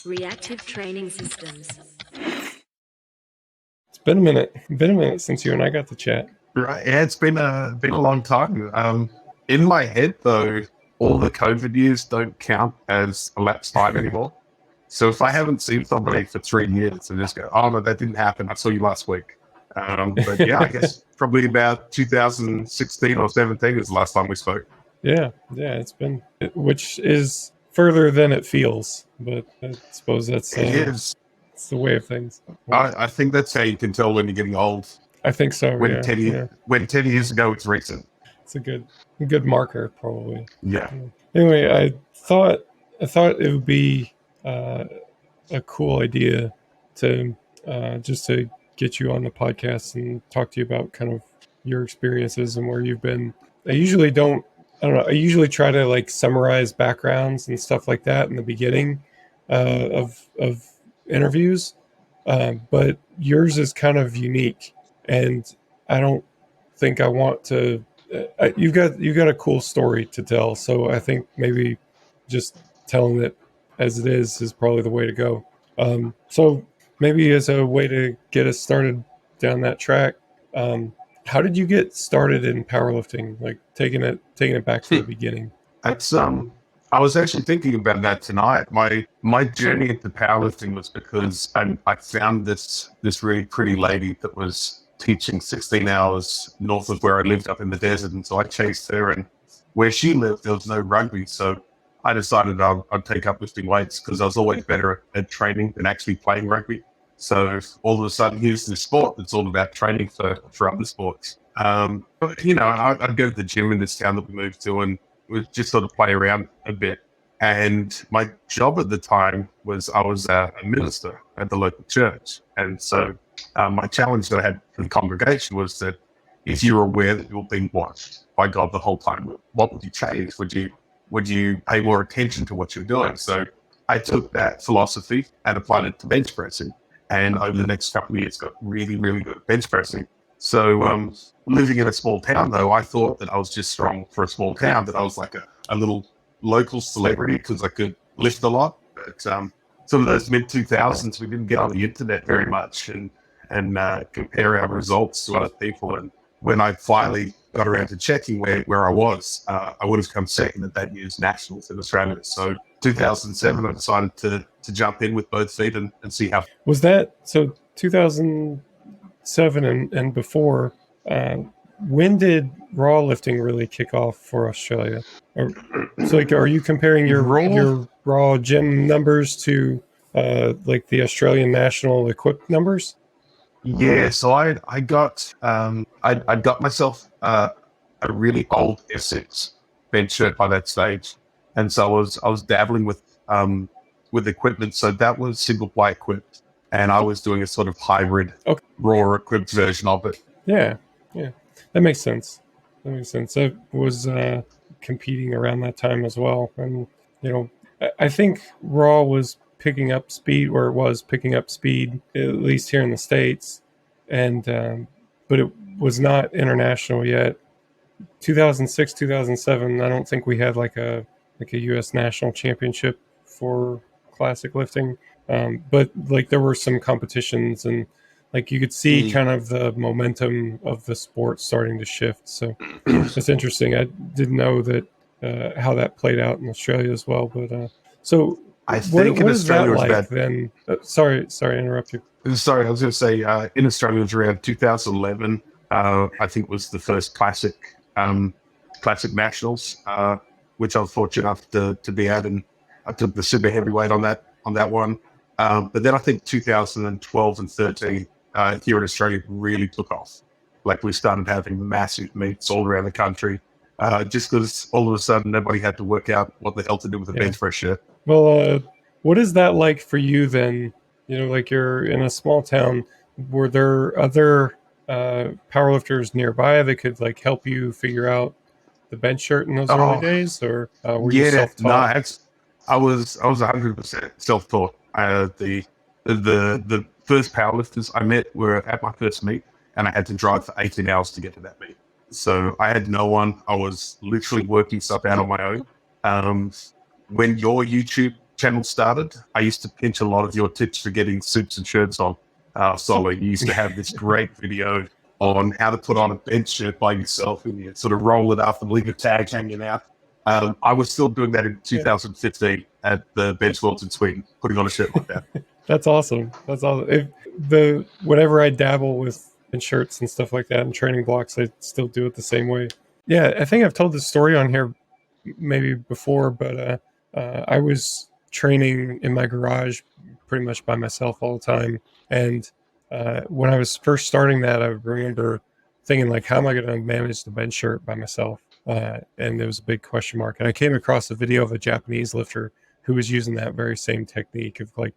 Reactive Training Systems. It's been a minute since you and I got to chat. Right. Yeah, it's been a long time. In my head though, all the COVID years don't count as elapsed time anymore. So if I haven't seen somebody for 3 years and just go, oh no, that didn't happen, I saw you last week. But yeah, I guess probably about 2016 or 17 is the last time we spoke. Yeah, it's been, which is further than it feels, but I suppose that's It is. it's the way of things. I think that's how you can tell when you're getting old. I think so. When Yeah, 10 years ago, it's recent. it's a good marker, probably. Yeah. Anyway, I thought it would be a cool idea to just to get you on the podcast and talk to you about kind of your experiences and where you've been. I usually try to like summarize backgrounds and stuff like that in the beginning of interviews, but yours is kind of unique, and I don't think I want to. You've got a cool story to tell, so I think maybe just telling it as it is probably the way to go. So maybe as a way to get us started down that track, how did you get started in powerlifting? Like taking it back to the beginning. That's I was actually thinking about that tonight. My journey into powerlifting was because I found this really pretty lady that was teaching 16 hours north of where I lived up in the desert, and so I chased her. And where she lived, there was no rugby, so I decided I'd take up lifting weights because I was always better at training than actually playing rugby. So all of a sudden, here's this sport that's all about training for other sports. But, I'd go to the gym in this town that we moved to and would just sort of play around a bit. And my job at the time was I was a minister at the local church. And so my challenge that I had for the congregation was that if you were aware that you were being watched by God the whole time, what would you change? Would you pay more attention to what you're doing? So I took that philosophy and applied it to bench pressing. And over the next couple of years, got really, really good at bench pressing. So living in a small town, though, I thought that I was just strong for a small town, that I was like a little local celebrity because I could lift a lot. But sort of those mid-2000s, we didn't get on the internet very much and compare our results to other people. And when I finally got around to checking where I was, I would have come second at that year's Nationals in Australia. So 2007, I decided to jump in with both feet and see how. Was that, so 2007 and before, when did raw lifting really kick off for Australia? Are you comparing your raw gym numbers to like the Australian national equipped numbers? Yeah, so I got myself a really old Essex bench shirt by that stage, and so I was dabbling with equipment. So that was single ply equipped, and I was doing a sort of hybrid, raw equipped version of it. Yeah, that makes sense. I was competing around that time as well, and I think raw was picking up speed, at least here in the States, and but it was not international yet. 2006, 2007, I don't think we had like a U.S. national championship for classic lifting, but like there were some competitions, and like you could see kind of the momentum of the sport starting to shift. So it's interesting. I didn't know that how that played out in Australia as well, but so. I think in Australia was like then? Sorry to interrupt you. Sorry, I was going to say in Australia it was around 2011. I think was the first classic nationals, which I was fortunate enough to be at, and I took the super heavyweight on that one. But then I think 2012 and 13 here in Australia really took off. Like we started having massive meets all around the country, just because all of a sudden nobody had to work out what the hell to do with a bench press shirt. Well, what is that like for you then? Like you're in a small town. Were there other powerlifters nearby that could like help you figure out the bench shirt in those early days, or were you self-taught? No, I was 100% self-taught. The first powerlifters I met were at my first meet, and I had to drive for 18 hours to get to that meet. So I had no one. I was literally working stuff out on my own. When your YouTube channel started, I used to pinch a lot of your tips for getting suits and shirts on. So you used to have this great video on how to put on a bench shirt by yourself, and you sort of roll it up and leave a tag hanging out. I was still doing that in 2015 at the Bench Worlds in Sweden, putting on a shirt like that. That's awesome. That's awesome. Whenever I dabble with shirts and stuff like that and training blocks, I still do it the same way. Yeah, I think I've told this story on here maybe before, but I was training in my garage pretty much by myself all the time. And when I was first starting that, I remember thinking, like, how am I going to manage the bench shirt by myself? And there was a big question mark. And I came across a video of a Japanese lifter who was using that very same technique of, like,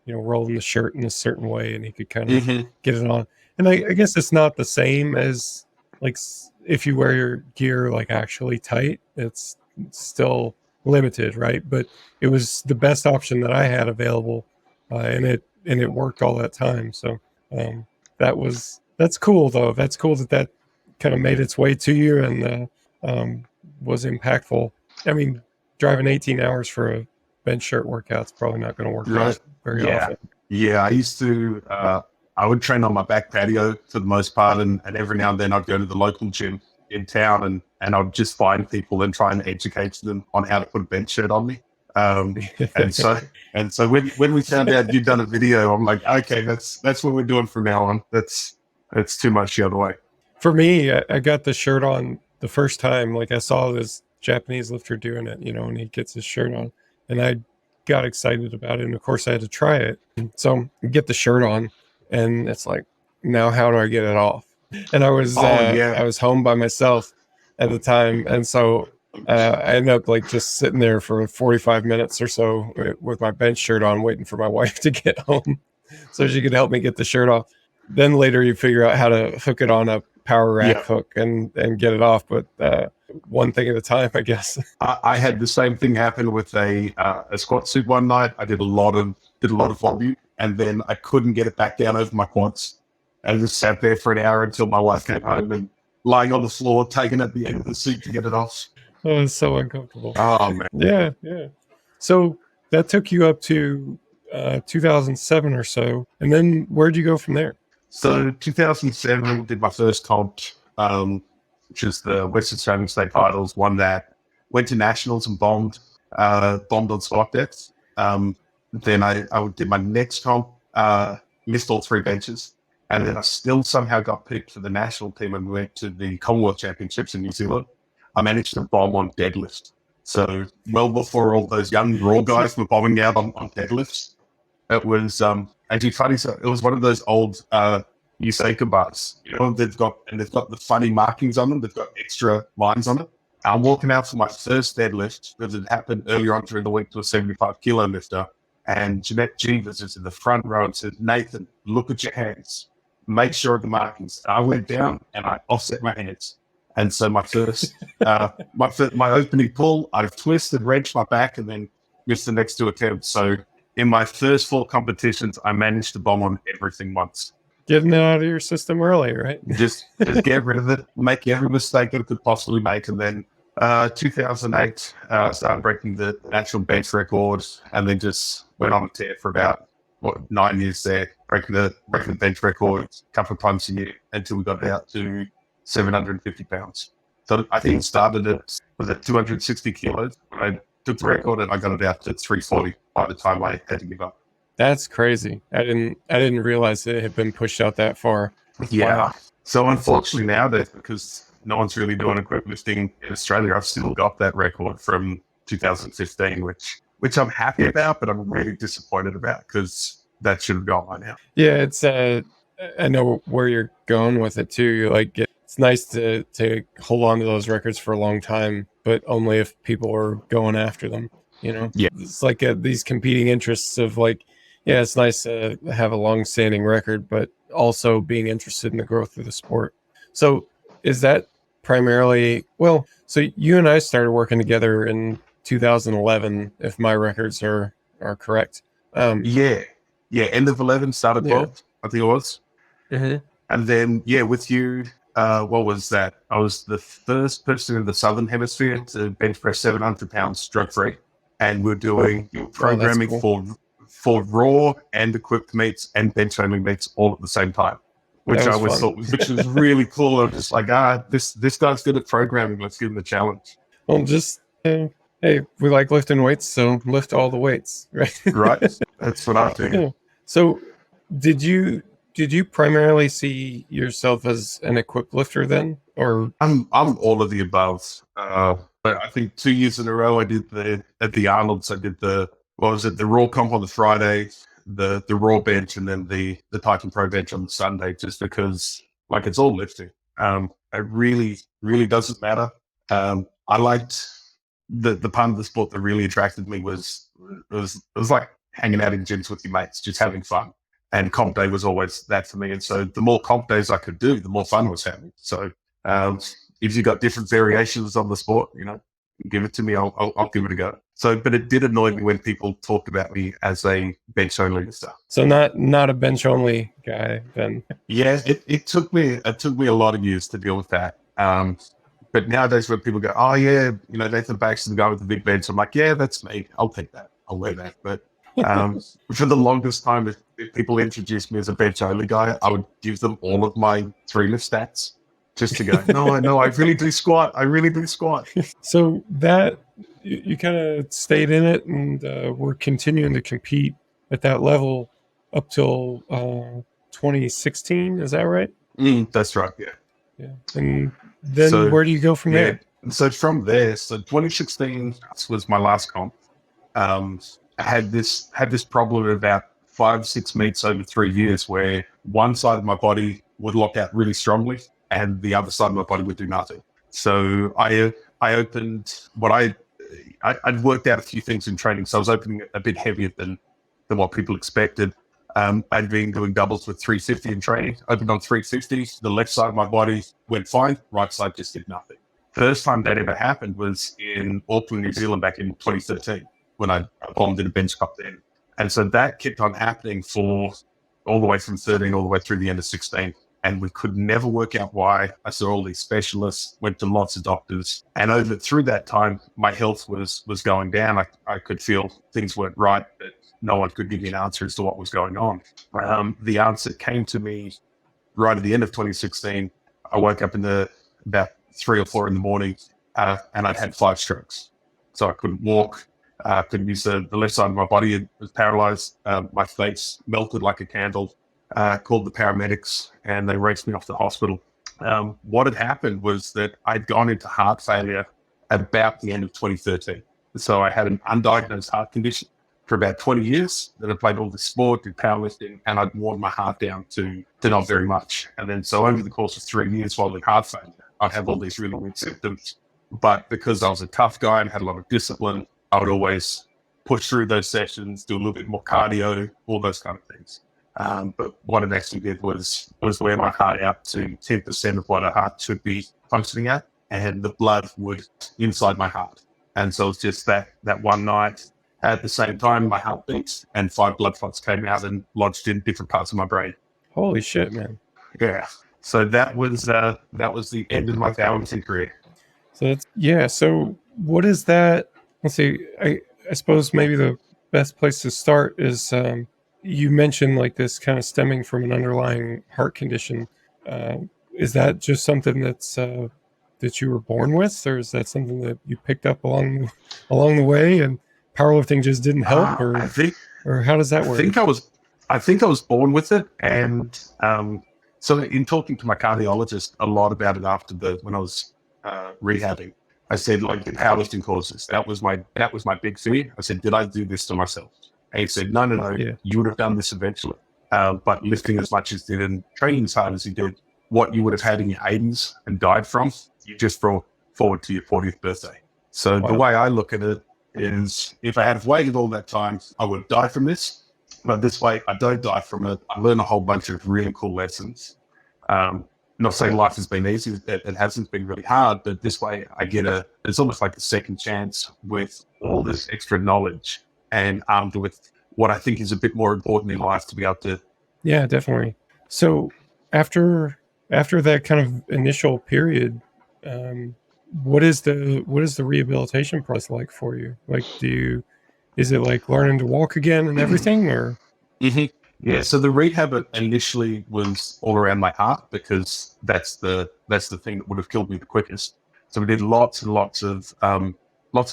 rolling the shirt in a certain way, and he could kind of get it on. And I guess it's not the same as, like, if you wear your gear like actually tight, it's still limited, right? But it was the best option that I had available, and it worked all that time. So that's cool, though. That's cool that kind of made its way to you and was impactful. I mean, driving 18 hours for a bench shirt workout's probably not going to work out very often. Yeah, I used to. I would train on my back patio for the most part, and every now and then I'd go to the local gym in town, and I'd just find people and try and educate them on how to put a bench shirt on me. And so when we found out you'd done a video, I'm like, okay, that's what we're doing from now on. That's too much the other way. For me, I got the shirt on the first time. Like, I saw this Japanese lifter doing it, and he gets his shirt on, and I got excited about it. And of course I had to try it. So I get the shirt on, and it's like, now how do I get it off? And I was I was home by myself at the time, and so I ended up, like, just sitting there for 45 minutes or so with my bench shirt on, waiting for my wife to get home so she could help me get the shirt off. Then later you figure out how to hook it on a power rack hook and get it off, but one thing at a time, I guess. I had the same thing happen with a squat suit one night. I did a lot of volume, and then I couldn't get it back down over my quads. I just sat there for an hour until my wife came home, and lying on the floor, taking at the end of the suit to get it off. Oh, it's so uncomfortable. Oh, man. Yeah. So that took you up to 2007 or so, and then where'd you go from there? So 2007, did my first comp, which is the Western Australian State Finals, won that, went to Nationals and bombed on squat depth. Then I did my next comp, missed all 3 benches, and then I still somehow got picked for the national team and went to the Commonwealth Championships in New Zealand. I managed to bomb on deadlift. So well before all those young raw guys were bombing out on deadlifts. It was actually funny. So it was one of those old Usaka bars. They've got the funny markings on them. They've got extra lines on it. I'm walking out for my first deadlift because it happened earlier on during the week to a 75 kilo lifter. And Jeanette G was just in the front row and said, "Nathan, look at your hands. Make sure of the markings." I went down and I offset my hands. And so my first, my opening pull, I twisted, wrenched my back, and then missed the next 2 attempts. So in my first 4 competitions, I managed to bomb on everything once. Getting it out of your system early, right? Just get rid of it, make every mistake that it could possibly make. And then 2008, started breaking the national bench record, and then just went on a tear for about 9 years there, breaking the bench record a couple of times a year until we got out to 750 pounds. So I think it started at 260 kilos. I took the record and I got it out to 340 by the time I had to give up. That's crazy. I didn't realize it had been pushed out that far. Yeah. Wow. So unfortunately nowadays, because no one's really doing equiplifting in Australia, I've still got that record from 2015, which I'm happy about, but I'm really disappointed about because that should have gone by now. Yeah, it's I know where you're going with it too. You're like, it's nice to hold on to those records for a long time, but only if people are going after them, Yeah. It's like these competing interests of, like, yeah, it's nice to have a long-standing record, but also being interested in the growth of the sport. So is that primarily, so you and I started working together in 2011, if my records are correct. Yeah. End of 11, started 12, I think it was. Mm-hmm. And then, with you, what was that? I was the first person in the Southern Hemisphere to bench press 700 pounds drug-free. and we're doing programming cool. for raw and equipped meets and bench only meets all at the same time, which That I was always fun. thought which was really cool. I'm just like, this guy's good at programming. Let's give him the challenge. Well, just hey, we like lifting weights, so lift all the weights, right? Right? That's what I think. Yeah. So, did you primarily see yourself as an equipped lifter then, or I'm all of the above. But I think 2 years in a row I did at the Arnold's. I did the raw comp on the Friday, the raw bench, and then the Titan Pro bench on the Sunday, just because like it's all lifting. It really doesn't matter. I liked the part of the sport that really attracted me was like hanging out in gyms with your mates, just having fun. And comp day was always that for me. And so the more comp days I could do, the more fun I was having. So if you got different variations on the sport, give it to me. I'll give it a go. So, but it did annoy me when people talked about me as a bench only lifter. so not a bench only guy then? Yeah, it took me a lot of years to deal with that. But nowadays when people go, oh yeah, Nathan Baxter, the guy with the big bench, I'm like, yeah, that's me. I'll take that. I'll wear that. But for the longest time, if people introduced me as a bench only guy, I would give them all of my 3 lift stats just to go, no, I really do squat. So that you kind of stayed in it and were continuing to compete at that level up till 2016. Is that right? That's right. Yeah. Yeah. And then So, where do you go from there? So from there, 2016 was my last comp. I had this problem at about 5-6 meets over 3 years where one side of my body would lock out really strongly and the other side of my body would do nothing. So I opened what I'd worked out a few things in training. So I was opening a bit heavier than what people expected. I'd been doing doubles with 350 in training. Opened on 350. The left side of my body went fine. Right side just did nothing. First time that ever happened was in Auckland, New Zealand back in 2013 when I bombed in a bench cup then. And so that kept on happening for all the way from 13 all the way through the end of 16. And we could never work out why. I saw all these specialists, went to lots of doctors. And through that time, my health was going down. I could feel things weren't right, but no one could give me an answer as to what was going on. The answer came to me right at the end of 2016. I woke up about 3 or 4 in the morning and I'd had 5 strokes. So I couldn't walk, couldn't use the left side of my body. It was paralyzed. My face melted like a candle. Called the paramedics and they raced me off to the hospital. What had happened was that I'd gone into heart failure at about the end of 2013. So I had an undiagnosed heart condition for about 20 years. Then I played all this sport, did powerlifting, and I'd worn my heart down to not very much. And then so over the course of 3 years while in heart failure, I'd have all these really weird symptoms. But because I was a tough guy and had a lot of discipline, I would always push through those sessions, do a little bit more cardio, all those kind of things. But what it actually did was wear my heart out to 10% of what a heart should be functioning at, and the blood would inside my heart. And so it's just that one night. At the same time, my heart beat and 5 blood clots came out and lodged in different parts of my brain. Holy shit, man! Yeah. So that was the end of my powerlifting career. So what is that? Let's see. I suppose maybe the best place to start is you mentioned like this kind of stemming from an underlying heart condition. Is that just something that's that you were born with, or is that something that you picked up along the way and powerlifting just didn't help, or how does that work? I think I was born with it, and so in talking to my cardiologist a lot about it after when I was rehabbing, I said like the powerlifting causes. That was my big fear. I said, did I do this to myself? And he said, no, Yeah. you would have done this eventually. But lifting as much as you did and training as hard as you did, what you would have had in your 80s and died from, you just brought forward to your 40th birthday. So The way I look at it is if I had waited all that time, I would have died from this. But this way, I don't die from it. I learn a whole bunch of really cool lessons. Not saying life has been easy. It hasn't been really hard, but this way I get it's almost like a second chance with all this extra knowledge and armed with what I think is a bit more important in life to be able to. Yeah, definitely. So after that kind of initial period, what is the rehabilitation process like for you? Like, is it like learning to walk again and everything, or? Hmm. Yeah. So the rehab initially was all around my heart because that's the thing that would have killed me the quickest. So we did lots and lots of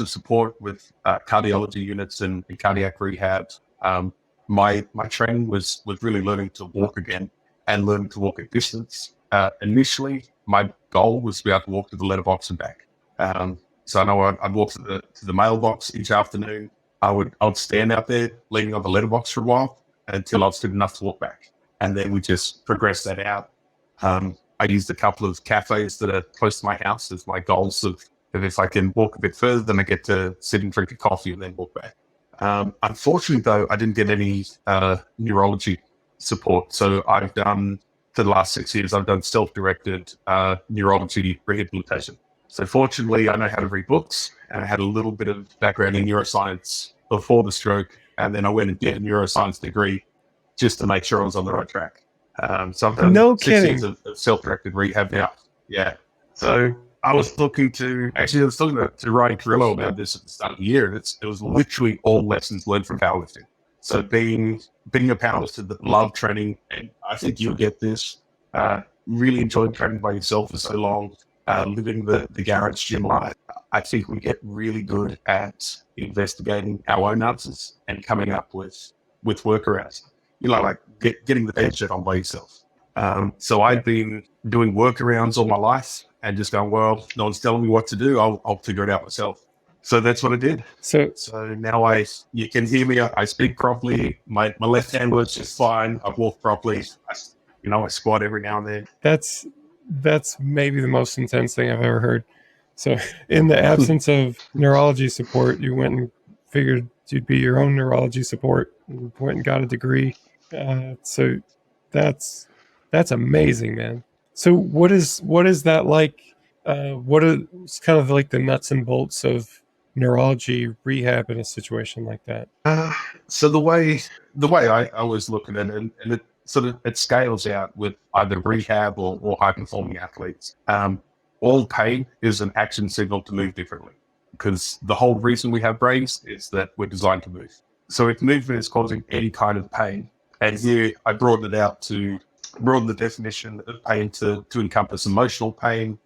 support with cardiology units and cardiac rehab. My training was really learning to walk again and learning to walk at distance. Initially, my goal was to be able to walk to the letterbox and back. So I know I'd walk to the mailbox each afternoon. I would stand out there leaning on the letterbox for a while until I was fit enough to walk back. And then we just progressed that out. I used a couple of cafes that are close to my house as my goals of if I can walk a bit further, then I get to sit and drink a coffee and then walk back. Unfortunately, though, I didn't get any neurology support. So I've done, for the last 6 years, I've done self-directed neurology rehabilitation. So fortunately, I know how to read books, and I had a little bit of background in neuroscience before the stroke, and then I went and did a neuroscience degree just to make sure I was on the right track. So I've done No 6 years kidding. of self-directed rehab now. Yeah. So I was talking to Ryan Carrillo about this at the start of the year. It was literally all lessons learned from powerlifting. So being a powerlifter that loved training, and I think you'll get this, really enjoyed training by yourself for so long, living the garage gym life. I think we get really good at investigating our own answers and coming up with workarounds. Like getting the bench on by yourself. So I'd been doing workarounds all my life and just going, well, no one's telling me what to do. I'll figure it out myself. So that's what I did. So Now you can hear me. I speak properly. My left hand works just fine. I walk properly. I squat every now and then. that's maybe the most intense thing I've ever heard. So in the absence of neurology support, you went and figured you'd be your own neurology support and went and got a degree. So that's amazing, man. So what is that like? What are kind of like the nuts and bolts of neurology rehab in a situation like that? So the way I always look at it, and it scales out with either rehab or high performing athletes. All pain is an action signal to move differently, because the whole reason we have brains is that we're designed to move. So if movement is causing any kind of pain, and here I broaden it out to broaden the definition of pain to encompass emotional pain,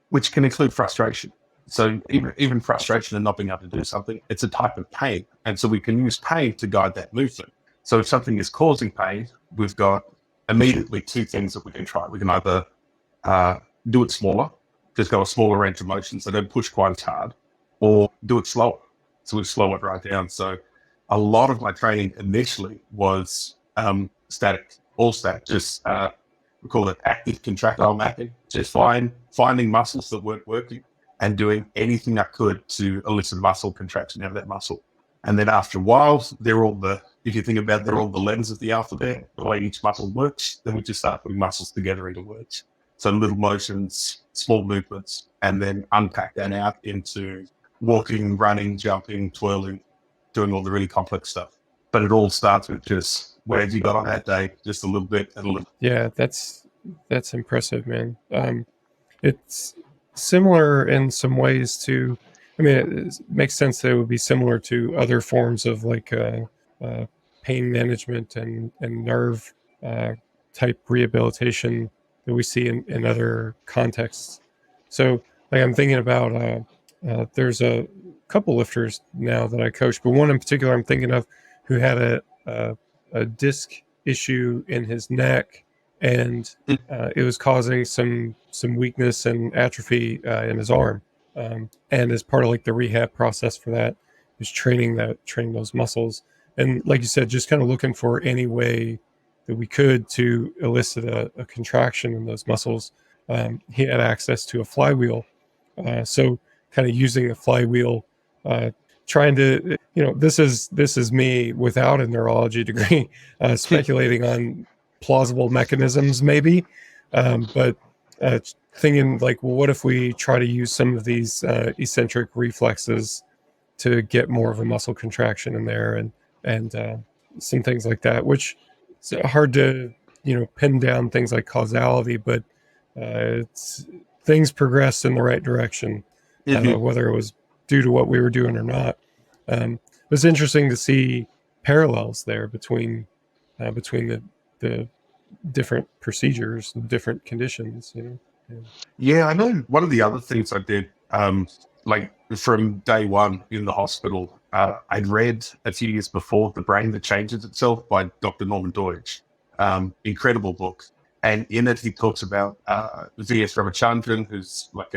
which can include frustration. So even frustration and not being able to do something, it's a type of pain. And so we can use pain to guide that movement. So if something is causing pain, we've got immediately two things that we can try. We can either do it smaller, just go a smaller range of motion, so don't push quite as hard, or do it slower. So we slow it right down. So a lot of my training initially was static, all static, just we call it active contractile mapping, just finding muscles that weren't working and doing anything I could to elicit muscle contraction out of that muscle. And then after a while, if you think about it, they're all the letters of the alphabet, the way each muscle works, then we just start putting muscles together into words. So little motions, small movements, and then unpack that out into walking, running, jumping, twirling, doing all the really complex stuff. But it all starts with just where have you got on that day, just a little bit and a little. Yeah, that's impressive, man. It's similar in some ways to, I mean, it makes sense that it would be similar to other forms of like pain management and nerve uh, type rehabilitation that we see in other contexts. So, like, I'm thinking about there's a couple lifters now that I coach, but one in particular I'm thinking of who had a disc issue in his neck, and it was causing some weakness and atrophy in his arm. And as part of like the rehab process for that is training those muscles. And like you said, just kind of looking for any way that we could to elicit a contraction in those muscles. He had access to a flywheel, so kind of using a flywheel, trying to, this is me without a neurology degree, speculating on plausible mechanisms maybe, but thinking like, well, what if we try to use some of these eccentric reflexes to get more of a muscle contraction in there, and some things like that, which it's hard to pin down things like causality, but it's things progressed in the right direction, whether it was due to what we were doing or not. It was interesting to see parallels there between the different procedures, the different conditions. Yeah, I know. One of the other things I did, like from day one in the hospital, I'd read a few years before The Brain That Changes Itself by Dr. Norman Deutsch. Incredible book. And in it, he talks about V.S. Ramachandran, who's like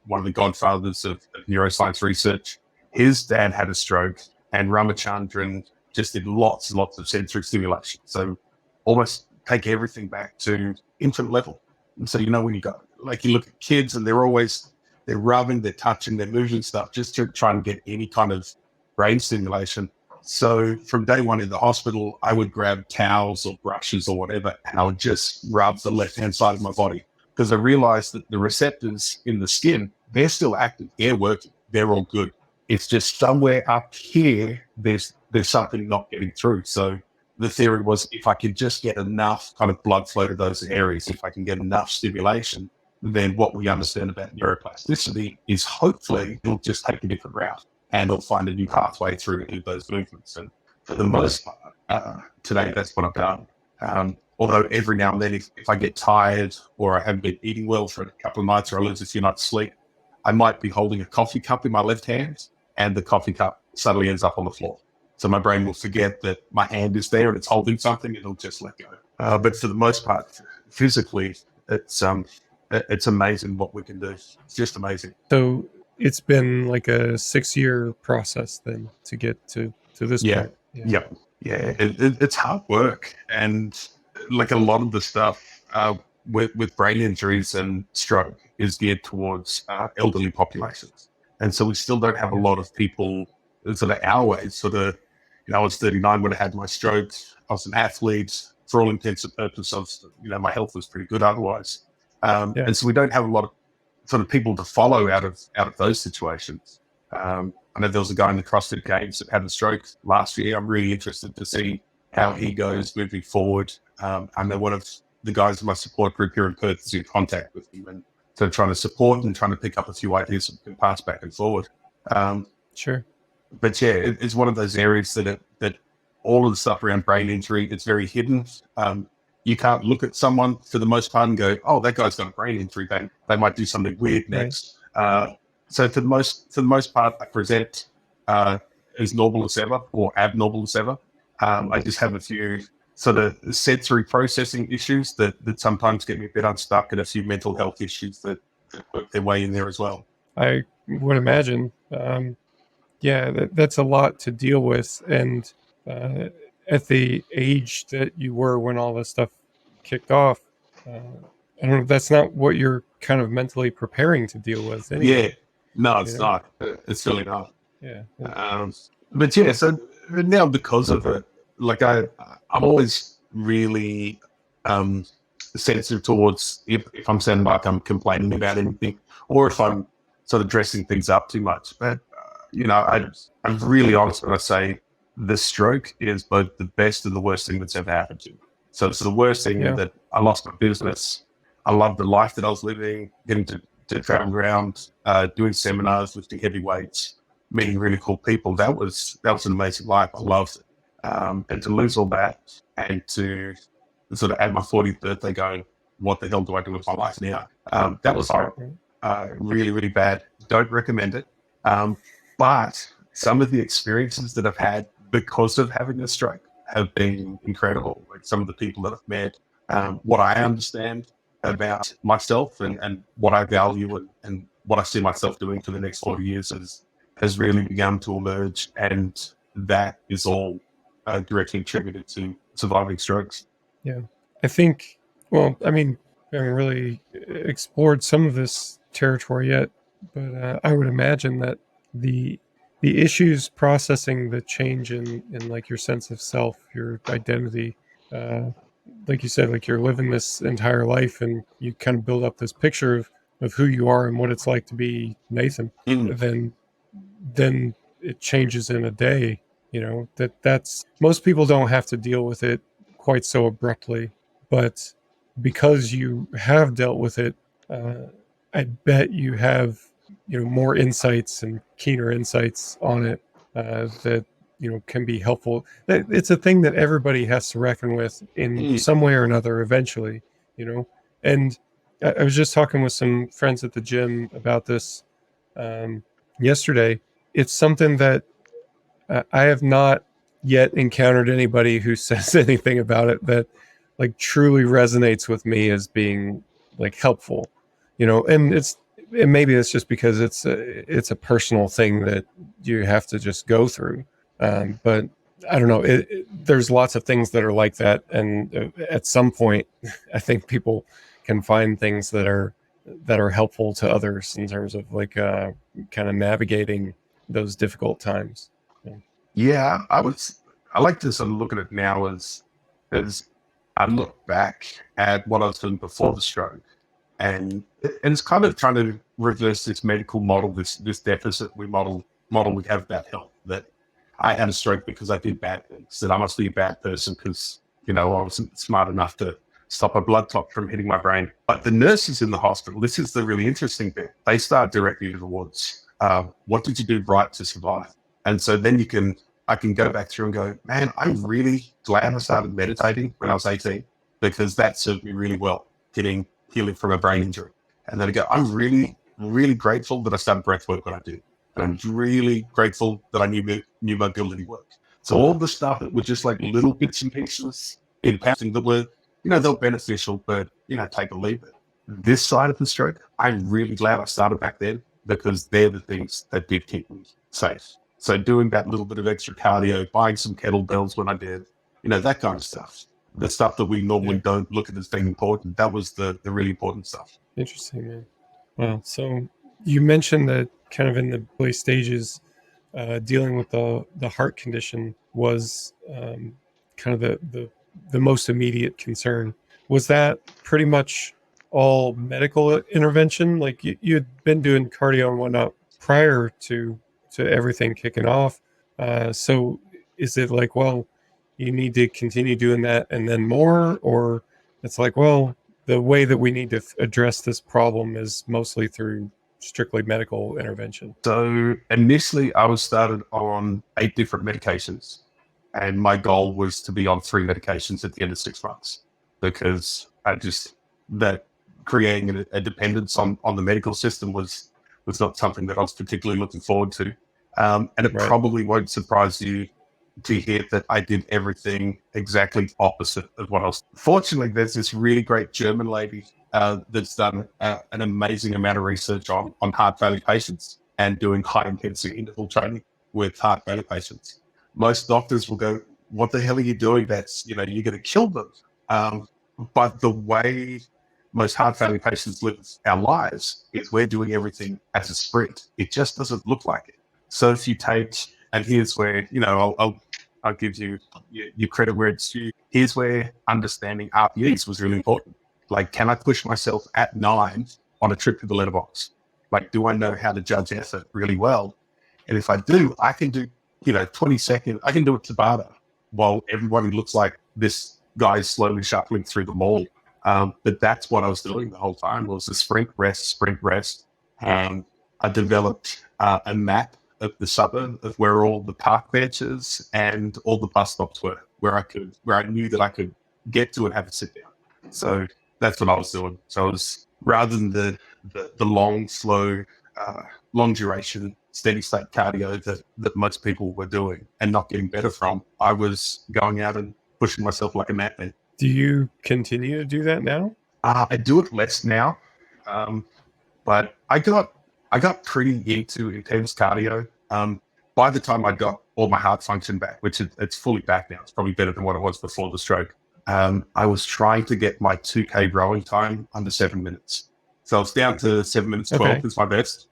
one of the godfathers of neuroscience research. His dad had a stroke, and Ramachandran just did lots and lots of sensory stimulation. So almost take everything back to infant level. And so, when you look at kids and they're rubbing, they're touching, they're moving stuff just to try and get any kind of brain stimulation. So from day one in the hospital, I would grab towels or brushes or whatever, and I would just rub the left-hand side of my body, because I realized that the receptors in the skin, they're still active, they're working, they're all good. It's just somewhere up here, there's something not getting through. So the theory was, if I could just get enough kind of blood flow to those areas, if I can get enough stimulation, then what we understand about neuroplasticity is hopefully it'll just take a different route and it'll find a new pathway through those movements. And for the most part, today, that's what I've done. Although every now and then, if I get tired or I haven't been eating well for a couple of nights or I lose a few nights sleep, I might be holding a coffee cup in my left hand and the coffee cup suddenly ends up on the floor. So my brain will forget that my hand is there and it's holding something, and it'll just let go. But for the most part, physically, it's amazing what we can do. It's just amazing. So it's been like a 6-year process then to get to this point. Yeah. It's hard work, and like a lot of the stuff with brain injuries and stroke is geared towards elderly populations, and so we still don't have a lot of people sort of our age. Sort of, I was 39 when I had my stroke. I was an athlete. For all intents and purposes, my health was pretty good otherwise. And so we don't have a lot of sort of people to follow out of those situations. I know there was a guy in the CrossFit Games that had a stroke last year. I'm really interested to see how he goes moving forward. I know one of the guys in my support group here in Perth is in contact with him, and so trying to support and trying to pick up a few ideas that we can pass back and forward. Sure. But yeah, it's one of those areas that all of the stuff around brain injury, it's very hidden. You can't look at someone for the most part and go, "Oh, that guy's got a brain injury." They might do something weird next. Right. So for the most part, I present as normal as ever or abnormal as ever. I just have a few sort of sensory processing issues that sometimes get me a bit unstuck, and a few mental health issues that work their way in there as well. I would imagine. That's a lot to deal with, and at the age that you were when all this stuff kicked off, I don't know, that's not what you're kind of mentally preparing to deal with anyway. Yeah, no, it's not. It's really not. Yeah. But yeah, so now because of it, like I'm always really sensitive towards if I'm sounding like I'm complaining about anything, or if I'm sort of dressing things up too much. But I'm really honest when I say the stroke is both the best and the worst thing that's ever happened to me. So it's the worst thing that I lost my business. I loved the life that I was living, getting to travel around, doing seminars, lifting heavy weights, meeting really cool people. That was an amazing life. I loved it. And to lose all that and to sort of at my 40th birthday going, what the hell do I do with my life now? That was horrible. Really, really bad. Don't recommend it. But some of the experiences that I've had because of having a stroke have been incredible. Like some of the people that I've met, what I understand about myself and what I value and what I see myself doing for the next 40 years has really begun to emerge. And that is all directly attributed to surviving strokes. Yeah. I think, well, I mean, I haven't really explored some of this territory yet, but I would imagine that the issues processing the change in like your sense of self, your identity, like you said, like you're living this entire life and you kind of build up this picture of who you are and what it's like to be Nathan. Then it changes in a day. That's most people don't have to deal with it quite so abruptly, but because you have dealt with it, I bet you have, more insights and keener insights on it that, can be helpful. It's a thing that everybody has to reckon with in some way or another eventually, and I was just talking with some friends at the gym about this yesterday. It's something that I have not yet encountered anybody who says anything about it that like truly resonates with me as being like helpful, and maybe it's just because it's a personal thing that you have to just go through. But I don't know. There's lots of things that are like that, and at some point, I think people can find things that are helpful to others in terms of like kind of navigating those difficult times. Yeah, I like to sort of look at it now as I look back at what I was doing before the stroke, and it's kind of trying to reverse this medical model, this deficit model we have about health, that I had a stroke because I did bad things, that I must be a bad person because I wasn't smart enough to stop a blood clot from hitting my brain. But the nurses in the hospital, this is the really interesting bit. They start directing you towards what did you do right to survive? And so then I can go back through and go, man, I'm really glad I started meditating when I was 18 because that served me really well, healing from a brain injury. And then I go, I'm really, really grateful that I started breath work when I did. And I'm really grateful that I knew mobility worked. So all the stuff that were just like little bits and pieces in passing that were, they were beneficial, but, take or leave it. This side of the stroke, I'm really glad I started back then because they're the things that did keep me safe. So doing that little bit of extra cardio, buying some kettlebells when I did, that kind of stuff. The stuff that we normally don't look at as being important, that was the really important stuff. Interesting, man. Wow. So you mentioned that kind of in the early stages, dealing with the heart condition was kind of the most immediate concern. Was that pretty much all medical intervention? Like you had been doing cardio and whatnot prior to everything kicking off. So is it like, well, you need to continue doing that and then more, or it's like, well, the way that we need to address this problem is mostly through strictly medical intervention? So initially I was started on 8 different medications, and my goal was to be on 3 medications at the end of 6 months because that creating a dependence on the medical system was not something that I was particularly looking forward to. And it probably won't surprise you to hear that I did everything exactly opposite of what I was. Fortunately, there's this really great German lady that's done an amazing amount of research on heart failure patients and doing high intensity interval training with heart failure patients. Most doctors will go, what the hell are you doing? That's, you're going to kill them. But the way most heart failure patients live our lives is we're doing everything as a sprint. It just doesn't look like it. So if you take, and here's where, I'll give you your credit where it's due. Here's where understanding RPEs was really important. Like, can I push myself at 9 on a trip to the letterbox? Like, do I know how to judge effort really well? And if I do, I can do, 20 seconds, I can do it Tabata while everybody looks like this guy is slowly shuffling through the mall. But that's what I was doing the whole time was the sprint, rest. I developed a map of the suburb of where all the park benches and all the bus stops were, where I knew that I could get to and have a sit down. So that's what I was doing. So it was, rather than the long, slow, long duration, steady state cardio that most people were doing and not getting better from, I was going out and pushing myself like a madman. Do you continue to do that now? I do it less now, but I got pretty into intense cardio. By the time I got all my heart function back, which it's fully back now, it's probably better than what it was before the stroke. I was trying to get my 2K rowing time under 7 minutes. So I was down to 7 minutes 12 is my best.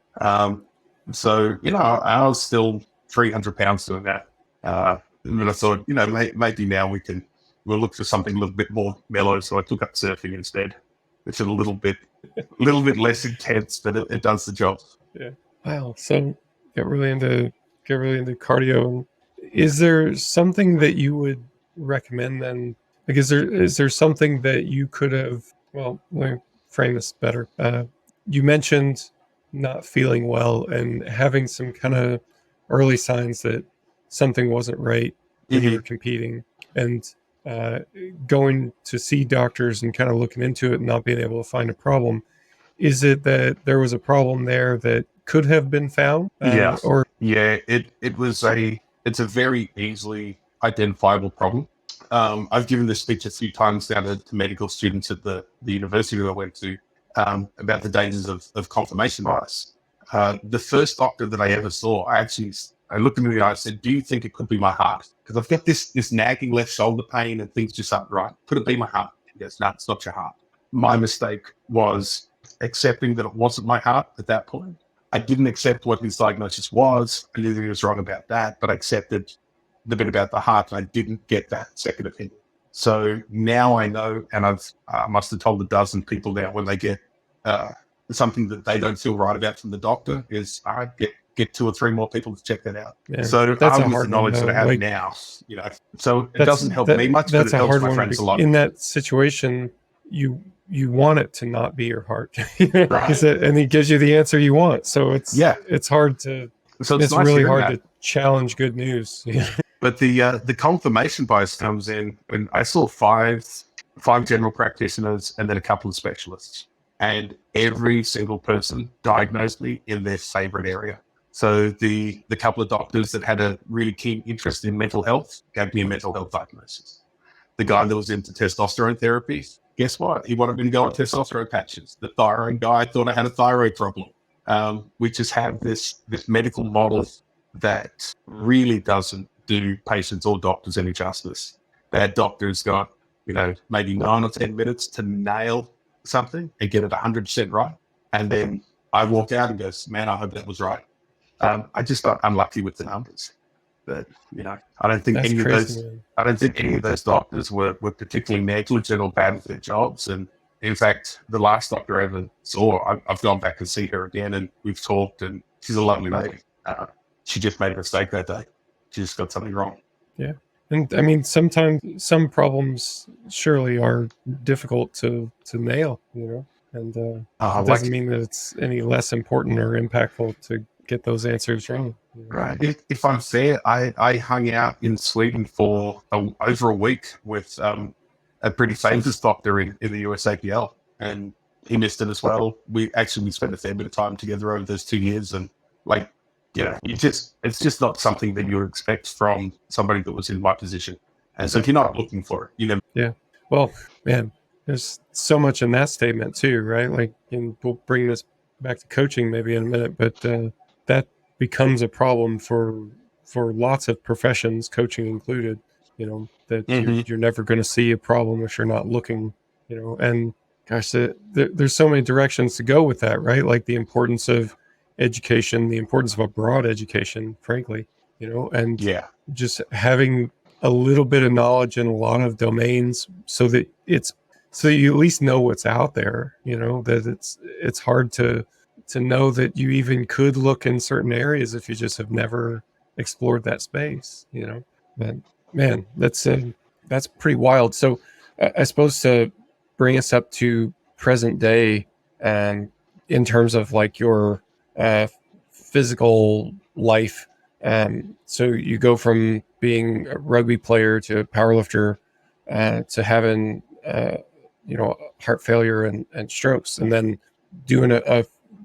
So, I was still 300 pounds doing that. And I thought, maybe now we'll look for something a little bit more mellow. So I took up surfing instead, which is a little bit less intense, but it does the job. Yeah. Wow. So get really into cardio. Is there something that you would recommend then? Like, is there something that you could have? Well, let me frame this better. you mentioned not feeling well and having some kind of early signs that something wasn't right when you were competing, and uh, going to see doctors and kind of looking into it and not being able to find a problem. Is it that there was a problem there that could have been found, Yeah. or Yeah, it's a very easily identifiable problem. I've given this speech a few times now to medical students at the university I went to, about the dangers of confirmation bias. The first doctor that I ever saw, I looked him in the eye and said, "Do you think it could be my heart? Because I've got this nagging left shoulder pain and things just aren't right. Could it be my heart?" He goes, "No, it's not your heart." My mistake was accepting that it wasn't my heart at that point. I didn't accept what his diagnosis was. I knew that he was wrong about that, but I accepted the bit about the heart, and I didn't get that second opinion. So now I know, and I must have told a dozen people now when they get something that they don't feel right about from the doctor is, all right, get 2 or 3 more people to check that out. yeah, So that's a with the hard one knowledge that I though. have Like, now, so it doesn't help me much, but that's it a helps hard my one friends a lot. in that situation. You want it to not be your heart, Right. and he gives you the answer you want. So it's hard to. So It's nice really hearing hard that. to challenge good news. But the confirmation bias comes in when I saw five general practitioners and then a couple of specialists, and every single person diagnosed me in their favorite area. So the couple of doctors that had a really keen interest in mental health gave me a mental health diagnosis. The guy that was into testosterone therapy, guess what? He wanted me to go on testosterone patches. The thyroid guy thought I had a thyroid problem. We just have this medical model that really doesn't do patients or doctors any justice. That doctor's got, maybe 9 or 10 minutes to nail something and get it 100% right. And then I walk out and goes, man, I hope that was right. I just got unlucky with the numbers. But, I don't think That's any of crazy, those, man. I don't think any of those doctors were particularly negligent or bad at their jobs. And in fact, the last doctor I ever saw, I've gone back and see her again, and we've talked, and she's a lovely lady. She just made a mistake that day. She just got something wrong. Yeah. And I mean, sometimes some problems surely are difficult to nail, and it doesn't mean that it's any less important or impactful to get those answers wrong. Right. If I'm fair, I hung out in Sweden for over a week with a pretty famous doctor in the USAPL, and he missed it as well. We spent a fair bit of time together over those 2 years, and it's just not something that you would expect from somebody that was in my position. And so if you're not looking for it, you never. Yeah. Well, man, there's so much in that statement too, right? Like, and we'll bring this back to coaching maybe in a minute, but that becomes a problem for lots of professions, coaching included. That you're never going to see a problem if you're not looking. And gosh, there's so many directions to go with that, right? Like the importance of education, the importance of a broad education, frankly, and just having a little bit of knowledge in a lot of domains so that you at least know what's out there, that it's hard to know that you even could look in certain areas if you just have never explored that space, but man, that's pretty wild. So I suppose to bring us up to present day, and in terms of like your physical life, so you go from being a rugby player to a powerlifter, to having heart failure and strokes, and then doing a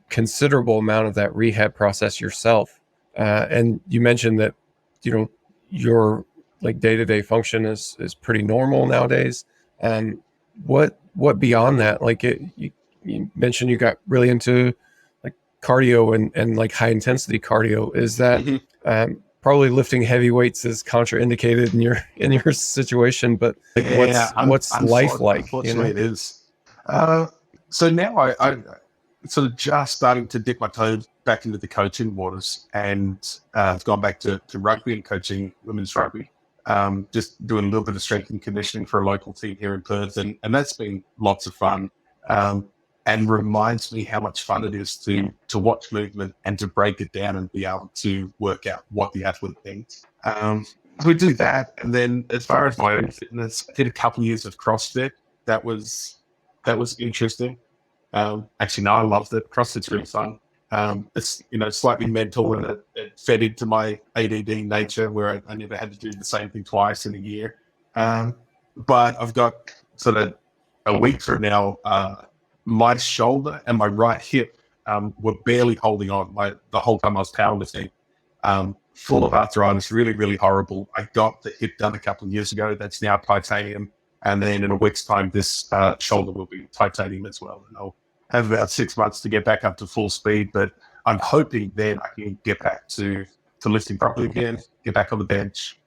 considerable amount of that rehab process yourself. And you mentioned that your like day-to-day function is pretty normal nowadays. And what beyond that? Like you mentioned you got really into like cardio and like high intensity cardio. Is that probably lifting heavy weights is contraindicated in your situation? But like, what's life like? Unfortunately, it is. So now I sort of just starting to dip my toes back into the coaching waters, and I've gone back to rugby and coaching women's rugby. Just doing a little bit of strength and conditioning for a local team here in Perth, and that's been lots of fun. And reminds me how much fun it is to watch movement and to break it down and be able to work out what the athlete thinks. So we do that, and then as far as my own fitness, I did a couple of years of CrossFit. That was interesting. Actually, no, I loved it. CrossFit's really fun. It's, slightly mental, and it fed into my ADD nature where I never had to do the same thing twice in a year. But I've got sort of a week from now, my shoulder and my right hip were barely holding on the whole time I was powerlifting. Full of arthritis, really, really horrible. I got the hip done a couple of years ago. That's now titanium. And then in a week's time, this shoulder will be titanium as well. And I'll have about 6 months to get back up to full speed. But I'm hoping then I can get back to lifting properly again, get back on the bench,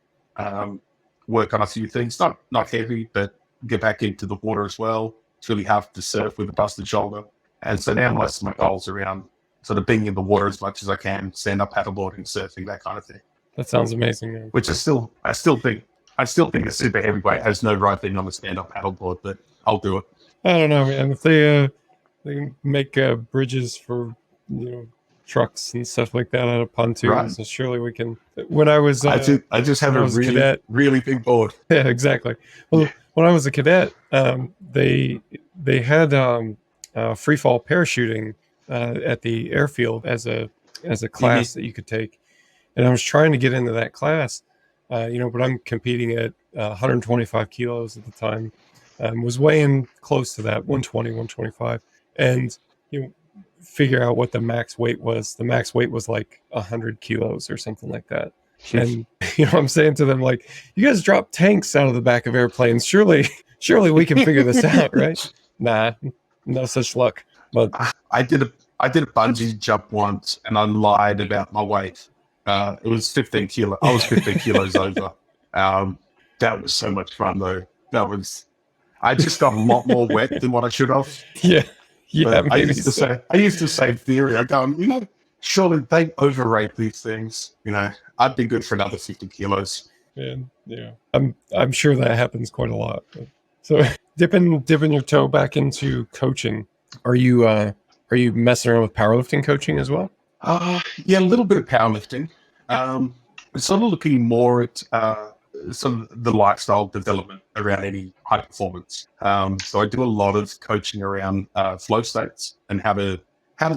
work on a few things, not heavy, but get back into the water as well. It's really hard to surf with a busted shoulder. And so now most of my goals around sort of being in the water as much as I can, stand up paddleboarding, surfing, that kind of thing. That sounds amazing, man. Which I still think a super heavyweight has no right being on a stand-up paddleboard, but I'll do it. I don't know, man. If they make bridges for trucks and stuff like that out of pontoons, right. So surely we can. When I was, I just have a really big board. Yeah, exactly. Well, when I was a cadet, they had free fall parachuting at the airfield as a class that you could take, and I was trying to get into that class, but I'm competing at 125 kilos at the time, was weighing close to that 120, 125, and figure out what the max weight was. The max weight was like 100 kilos or something like that. And I'm saying to them, like, you guys drop tanks out of the back of airplanes. Surely we can figure this out, right? Nah, no such luck. But I did a bungee jump once, and I lied about my weight. It was 15 kilos. I was 15 kilos over. That was so much fun, though. I just got a lot more wet than what I should have. Yeah. I used to say theory. I go, surely they overrate these things. I'd be good for another 50 kilos. Yeah. I'm sure that happens quite a lot. So dipping your toe back into coaching, are you messing around with powerlifting coaching as well? Yeah, a little bit of powerlifting. Sort of looking more at sort of the lifestyle development around any high performance. So I do a lot of coaching around flow states and how to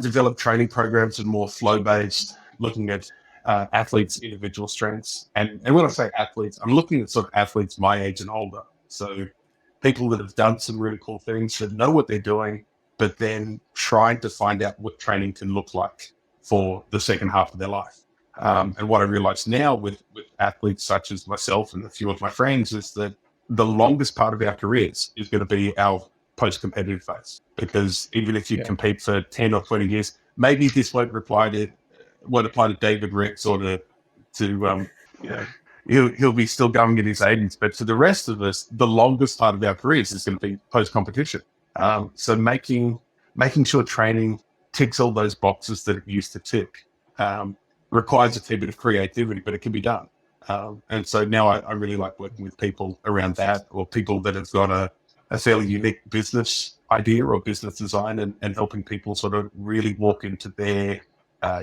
develop training programs that are more flow based, looking at athletes' individual strengths. And when I say athletes, I'm looking at sort of athletes my age and older. So people that have done some really cool things, that know what they're doing, but then trying to find out what training can look like for the second half of their life. And what I realize now with athletes such as myself and a few of my friends is that the longest part of our careers is going to be our post-competitive phase. Because even if you compete for 10 or 20 years, maybe this won't apply to David Rex or he'll be still going in his 80s. But for the rest of us, the longest part of our careers is going to be post-competition. So making sure training ticks all those boxes that it used to tick requires a fair bit of creativity, but it can be done. And so now I really like working with people around that, or people that have got a fairly unique business idea or business design, and helping people sort of really walk into their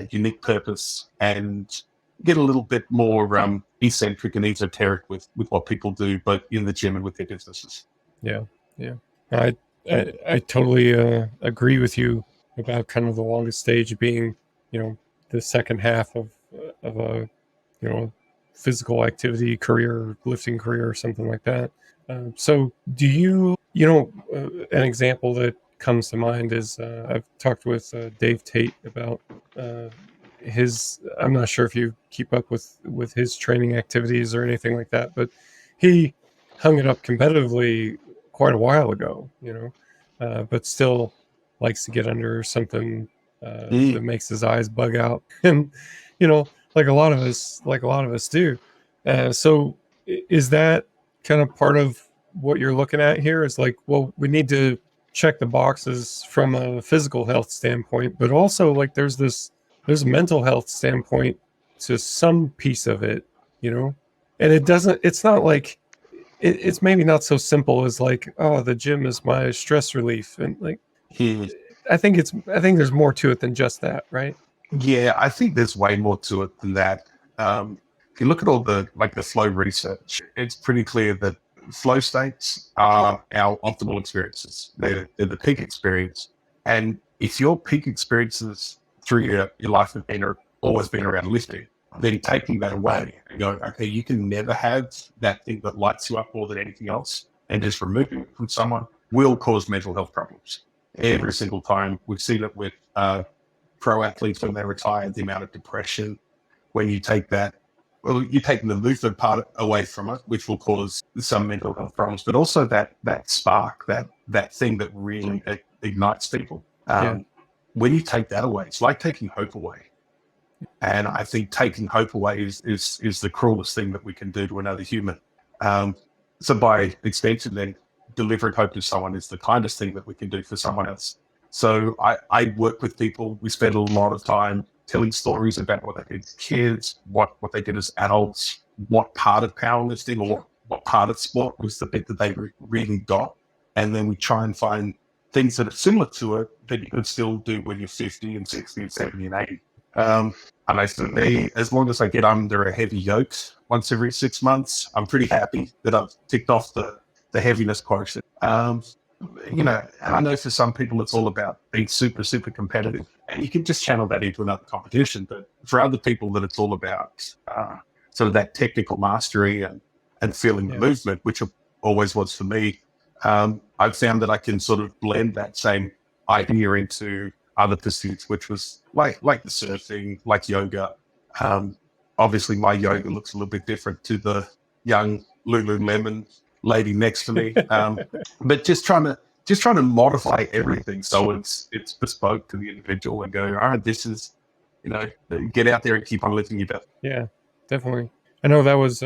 unique purpose and get a little bit more eccentric and esoteric with what people do, both in the gym and with their businesses. Yeah. I totally agree with you about kind of the longest stage being, the second half of a, physical activity career, lifting career, or something like that. So do you, an example that comes to mind is I've talked with Dave Tate about I'm not sure if you keep up with his training activities or anything like that, but he hung it up competitively quite a while ago, but still likes to get under something that makes his eyes bug out, and like a lot of us do. So is that kind of part of what you're looking at here? Is like, well, we need to check the boxes from a physical health standpoint, but also like there's a mental health standpoint to some piece of it, and it's not like it's maybe not so simple as like, oh, the gym is my stress relief, and like I think there's more to it than just that, right? Yeah, I think there's way more to it than that. If you look at all the flow research, it's pretty clear that flow states are our optimal experiences. They're the peak experience. And if your peak experiences through your life have always been around lifting, then taking that away and go, okay, you can never have that thing that lights you up more than anything else, and just removing it from someone will cause mental health problems. Every single time. We've seen it with pro athletes when they retire, the amount of depression when you take that. Well, you're taking the movement part away from it, which will cause some mental health problems, but also that spark, that thing that really ignites people. When you take that away, it's like taking hope away. And I think taking hope away is the cruelest thing that we can do to another human. So by extension, then delivering hope to someone is the kindest thing that we can do for someone else. So I work with people. We spend a lot of time telling stories about what they did as kids, what they did as adults, what part of powerlifting or what part of sport was the bit that they really got. And then we try and find things that are similar to it that you could still do when you're 50 and 60 and 70 and 80. And for me, as long as I get under a heavy yoke once every 6 months, I'm pretty happy that I've ticked off the heaviness quotient. And I know for some people it's all about being super, super competitive, and you can just channel that into another competition. But for other people, that it's all about sort of that technical mastery and feeling the movement, which always was for me. I've found that I can sort of blend that same idea into other pursuits, which was like the surfing, like yoga. Obviously, my yoga looks a little bit different to the young Lululemon lady next to me. But just trying to modify everything so it's bespoke to the individual and go, all right, this is, get out there and keep on lifting your belt. Yeah, definitely. I know that was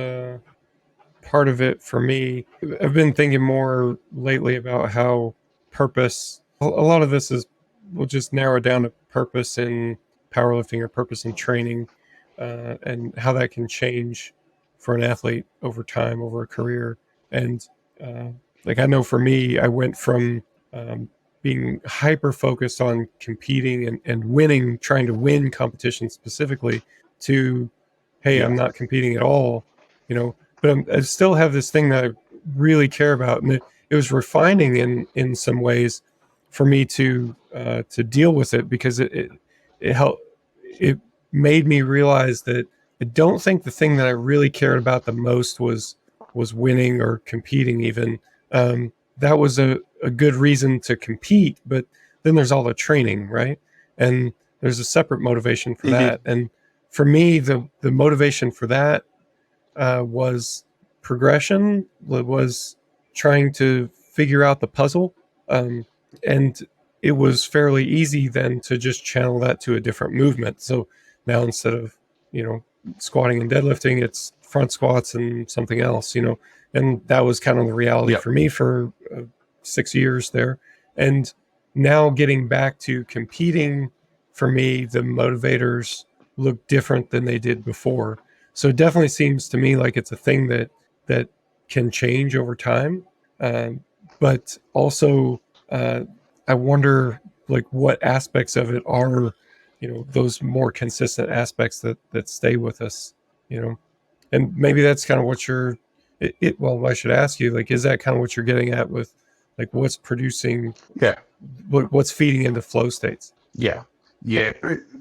part of it for me. I've been thinking more lately about how purpose, a lot of this is, we'll just narrow it down to purpose in powerlifting or purpose in training, and how that can change for an athlete over time, over a career. And I know for me, I went from being hyper focused on competing and winning, trying to win competitions specifically, to, hey, I'm not competing at all, but I still have this thing that I really care about. And it was refining in some ways for me to deal with it, because it helped. It made me realize that I don't think the thing that I really cared about the most was winning or competing even. That was a good reason to compete, but then there's all the training, right? And there's a separate motivation for that. And for me, the motivation for that was progression, was trying to figure out the puzzle. And it was fairly easy then to just channel that to a different movement. So now instead of, squatting and deadlifting, it's front squats and something else, and that was kind of the reality for me for 6 years there. And now getting back to competing, for me, the motivators look different than they did before. So it definitely seems to me like it's a thing that can change over time. But also, I wonder what aspects of it are, those more consistent aspects that stay with us, and maybe that's kind of what you're, well, I should ask you, is that kind of what you're getting at with what's producing, what's feeding into flow states? Yeah,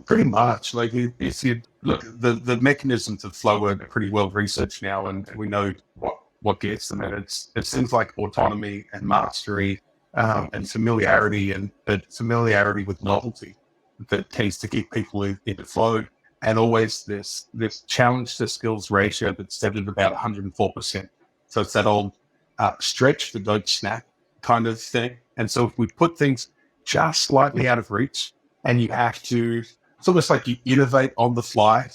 pretty much. If you look, the mechanisms of flow are pretty well researched now, and we know what gets them. And it's things like autonomy and mastery, and familiarity, but familiarity with novelty that tends to keep people into flow. And always this challenge to skills ratio that's set at about 104%. So it's that old stretch but don't snack kind of thing. And so if we put things just slightly out of reach, and you have to, it's almost like you innovate on the fly,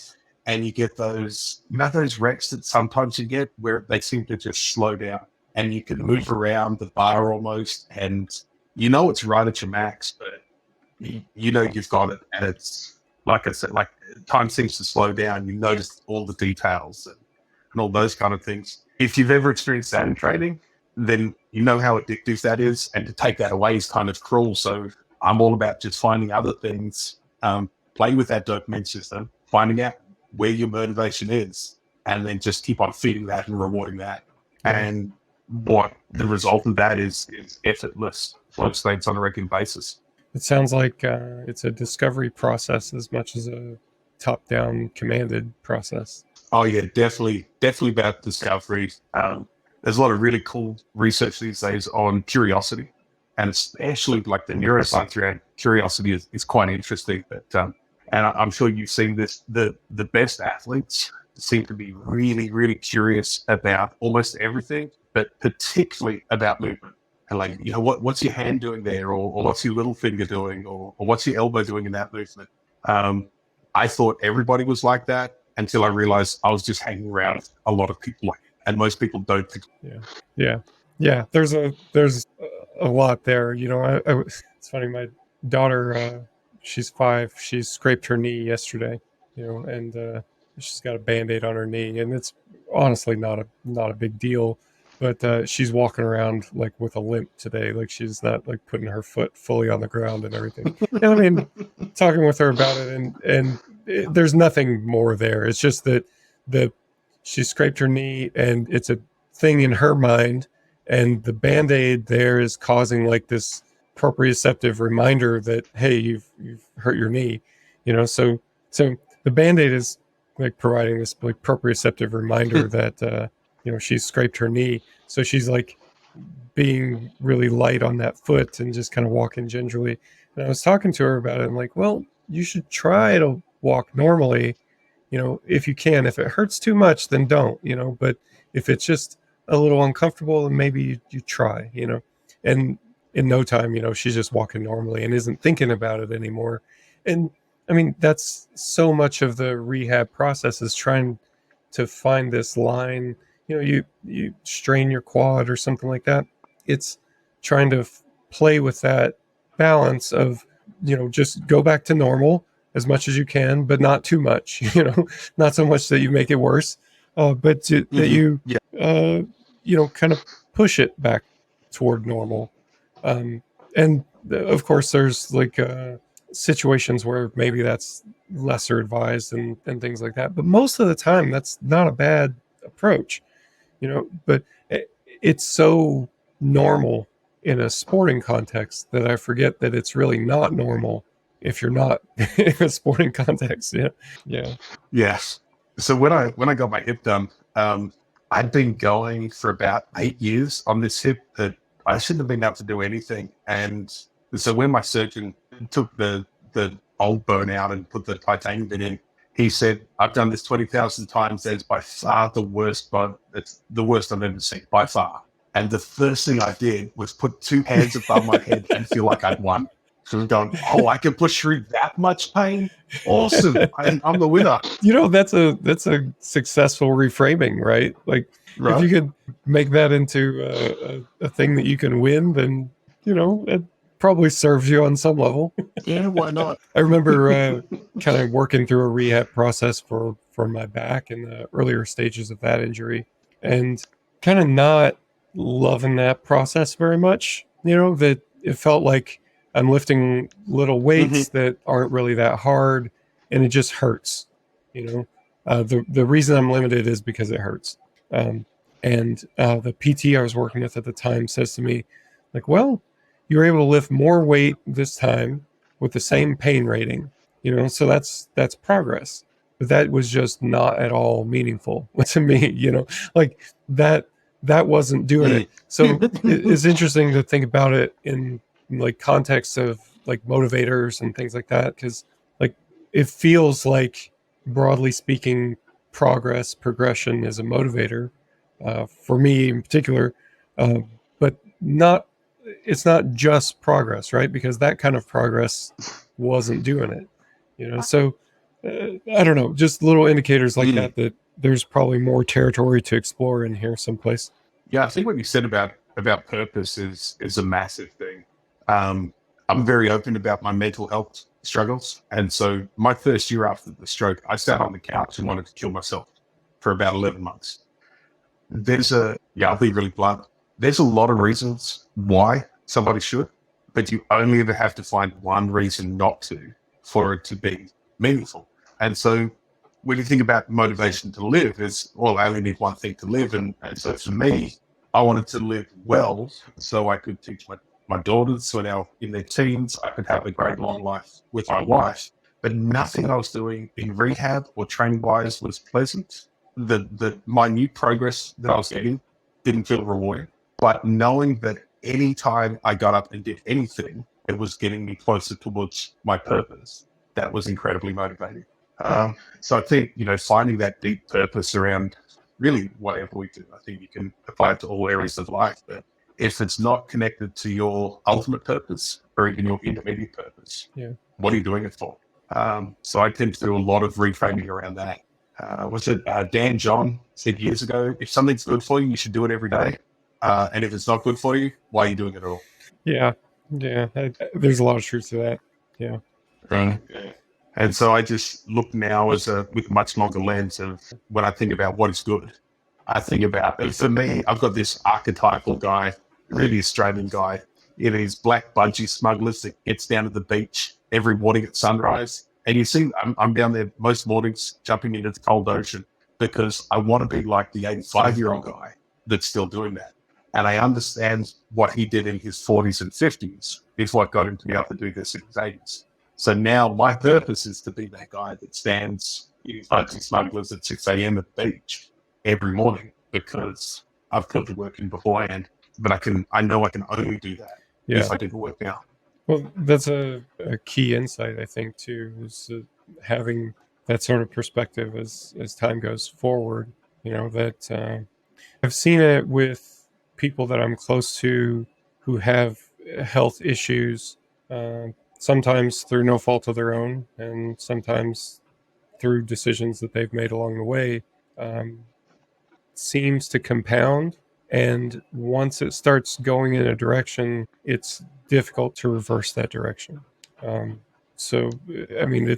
and you get those reps that sometimes you get where they seem to just slow down, and you can move around the bar almost, and it's right at your max, but you've got it. And it's, like I said, time seems to slow down. You notice all the details and all those kind of things. If you've ever experienced that in training, then you know how addictive that is, and to take that away is kind of cruel. So I'm all about just finding other things, playing with that dopamine system, finding out where your motivation is, and then just keep on feeding that and rewarding that. And what the result of that is effortless flow states on a regular basis. it sounds like it's a discovery process as much as a top-down commanded process. Oh yeah, definitely about discovery. There's a lot of really cool research these days on curiosity, and especially like the neuroscience around curiosity is quite interesting. But and I'm sure you've seen this. The best athletes seem to be really curious about almost everything, but particularly about movement. And like, what's your hand doing there, or what's your little finger doing, or what's your elbow doing in that movement? I thought everybody was like that until I realized I was just hanging around a lot of people like that, and most people don't think. Yeah. There's a lot there. It's funny. My daughter, she's 5. She scraped her knee yesterday. And she's got a Band-Aid on her knee, and it's honestly not a big deal. But she's walking around like with a limp today, like she's not like putting her foot fully on the ground and everything. And I mean, talking with her about it, and there's nothing more there. It's just that she scraped her knee, and it's a thing in her mind, and the Band-Aid there is causing like this proprioceptive reminder that, hey, you've hurt your knee. So the Band-Aid is like providing this like proprioceptive reminder that she scraped her knee. So she's like being really light on that foot and just kind of walking gingerly. And I was talking to her about it. I'm like, well, you should try to walk normally, if you can. If it hurts too much, then don't, but if it's just a little uncomfortable, then maybe you try, and in no time, she's just walking normally and isn't thinking about it anymore. And I mean, that's so much of the rehab process is trying to find this line. You strain your quad or something like that. It's trying to play with that balance of, just go back to normal as much as you can, but not too much, not so much that you make it worse, but that you, kind of push it back toward normal. And of course, there's like situations where maybe that's lesser advised and things like that. But most of the time, that's not a bad approach, but it's so normal in a sporting context that I forget that it's really not normal if you're not in a sporting context. Yeah. Yes. So when I got my hip done, I'd been going for about 8 years on this hip that I shouldn't have been able to do anything. And so when my surgeon took the old bone out and put the titanium bit in, he said, I've done this 20,000 times. That's by far the worst bone. It's the worst I've ever seen, by far. And the first thing I did was put 2 hands above my head and feel like I'd won. So I'm going, I can push through that much pain? Awesome. I'm the winner. That's a successful reframing, right? Like, right? If you could make that into a thing that you can win, then, it probably serves you on some level. Yeah, why not? I remember kind of working through a rehab process for my back in the earlier stages of that injury, and kind of not loving that process very much. That it felt like I'm lifting little weights that aren't really that hard, and it just hurts. The reason I'm limited is because it hurts. And the PT I was working with at the time says to me, like, well, you were able to lift more weight this time with the same pain rating, so that's progress. But that was just not at all meaningful to me, like that wasn't doing it. So it's interesting to think about it in like context of like motivators and things like that, because like it feels like, broadly speaking, progression is a motivator for me in particular, but it's not just progress, right? Because that kind of progress wasn't doing it, so I don't know, just little indicators like that there's probably more territory to explore in here someplace. Yeah, I think what you said about purpose is a massive thing. I'm very open about my mental health struggles. And so my first year after the stroke, I sat on the couch and wanted to kill myself for about 11 months. I'll be really blunt. There's a lot of reasons why somebody should, but you only ever have to find one reason not to for it to be meaningful. And so when you think about motivation to live, I only need one thing to live. And so for me, I wanted to live well so I could teach my daughters who are now in their teens. I could have a great long life with my wife, but nothing I was doing in rehab or training wise was pleasant. The minute progress that I was getting didn't feel rewarding, but knowing that any time I got up and did anything, it was getting me closer towards my purpose. That was incredibly motivating. So I think, finding that deep purpose around really whatever we do, I think you can apply it to all areas of life. But if it's not connected to your ultimate purpose or even your intermediate purpose, what are you doing it for? So I tend to do a lot of reframing around that. Dan John said years ago, if something's good for you, you should do it every day. And if it's not good for you, why are you doing it at all? Yeah. There's a lot of truth to that. Yeah. Right. And so I just look now with a much longer lens of when I think about what is good. I think about, for me, I've got this archetypal guy, really Australian guy, these black budgie smugglers that gets down to the beach every morning at sunrise. And you see, I'm down there most mornings jumping into the cold ocean because I want to be like the 85-year-old guy that's still doing that. And I understand what he did in his 40s and 50s is what got him to be able to do this in his 80s. So now my purpose is to be that guy that stands in budgie smugglers at 6 a.m. at the beach every morning because I've put the work in beforehand. But I know I can only do that if I do the work now. Well, that's a key insight, I think, too, is having that sort of perspective as time goes forward. That I've seen it with people that I'm close to who have health issues, sometimes through no fault of their own, and sometimes through decisions that they've made along the way, seems to compound. And once it starts going in a direction, it's difficult to reverse that direction. So, I mean,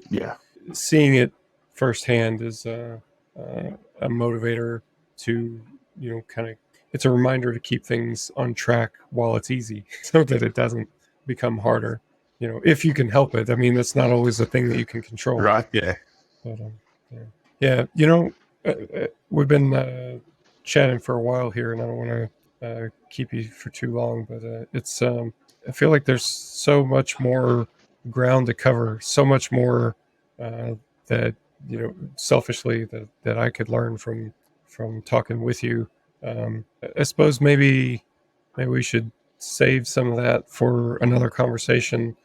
seeing it firsthand is a motivator to, kind of, it's a reminder to keep things on track while it's easy so that it doesn't become harder, if you can help it. I mean, that's not always a thing that you can control. Right, yeah. But, we've been chatting for a while here, and I don't want to keep you for too long, but it's I feel like there's so much more ground to cover, so much more that selfishly that I could learn from talking with you. I suppose maybe we should save some of that for another conversation,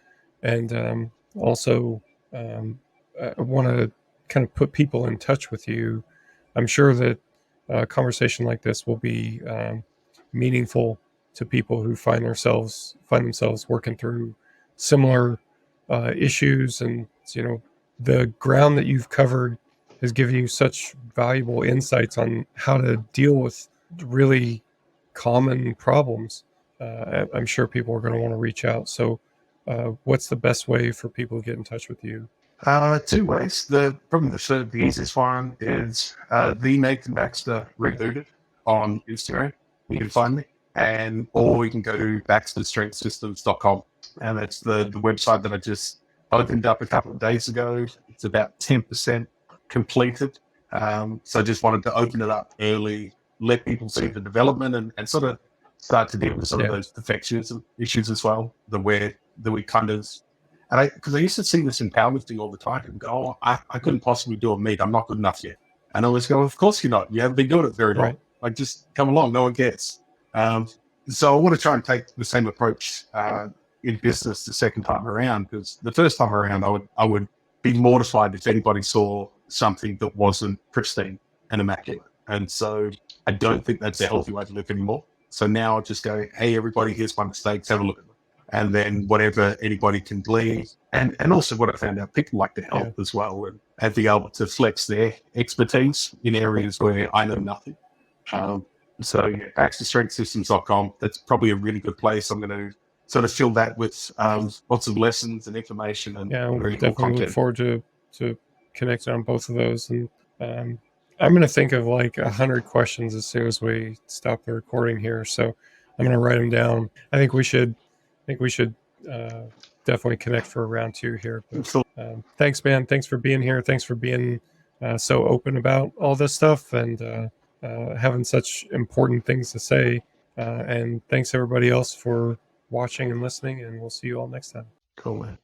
and also I want to kind of put people in touch with you. I'm sure that a conversation like this will be meaningful to people who find themselves working through similar issues, and the ground that you've covered has given you such valuable insights on how to deal with really common problems. I'm sure people are going to want to reach out. So what's the best way for people to get in touch with you? Two ways. Probably the easiest one is the Nathan Baxter Rebooted on Instagram. You can find me, or you can go to baxterstrengthsystems.com, and that's the website that I just opened up a couple of days ago. It's about 10% completed. So I just wanted to open it up early, let people see the development, and sort of start to deal with some of those perfectionism issues as well, that we kind of. And because I used to see this in powerlifting all the time and go, I couldn't possibly do a meet. I'm not good enough yet. And I always go, of course you're not. You haven't been doing it very long. Right. Like, just come along. No one cares. So I want to try and take the same approach in business the second time around, because the first time around I would be mortified if anybody saw something that wasn't pristine and immaculate. And so I don't think that's a healthy way to live anymore. So now I just go, hey, everybody, here's my mistakes. Have a look at them. And then whatever anybody can glean. And also what I found out, people like to help as well, and be able to flex their expertise in areas where I know nothing. So baxterstrengthsystems.com, that's probably a really good place. I'm going to sort of fill that with lots of lessons and information and we'll cool content. Look forward to connecting on both of those. And I'm going to think of like 100 questions as soon as we stop the recording here. So I'm going to write them down. I think we should definitely connect for a round 2 here. But, thanks, man. Thanks for being here. Thanks for being so open about all this stuff, and having such important things to say. And thanks everybody else for watching and listening, and we'll see you all next time. Cool, man.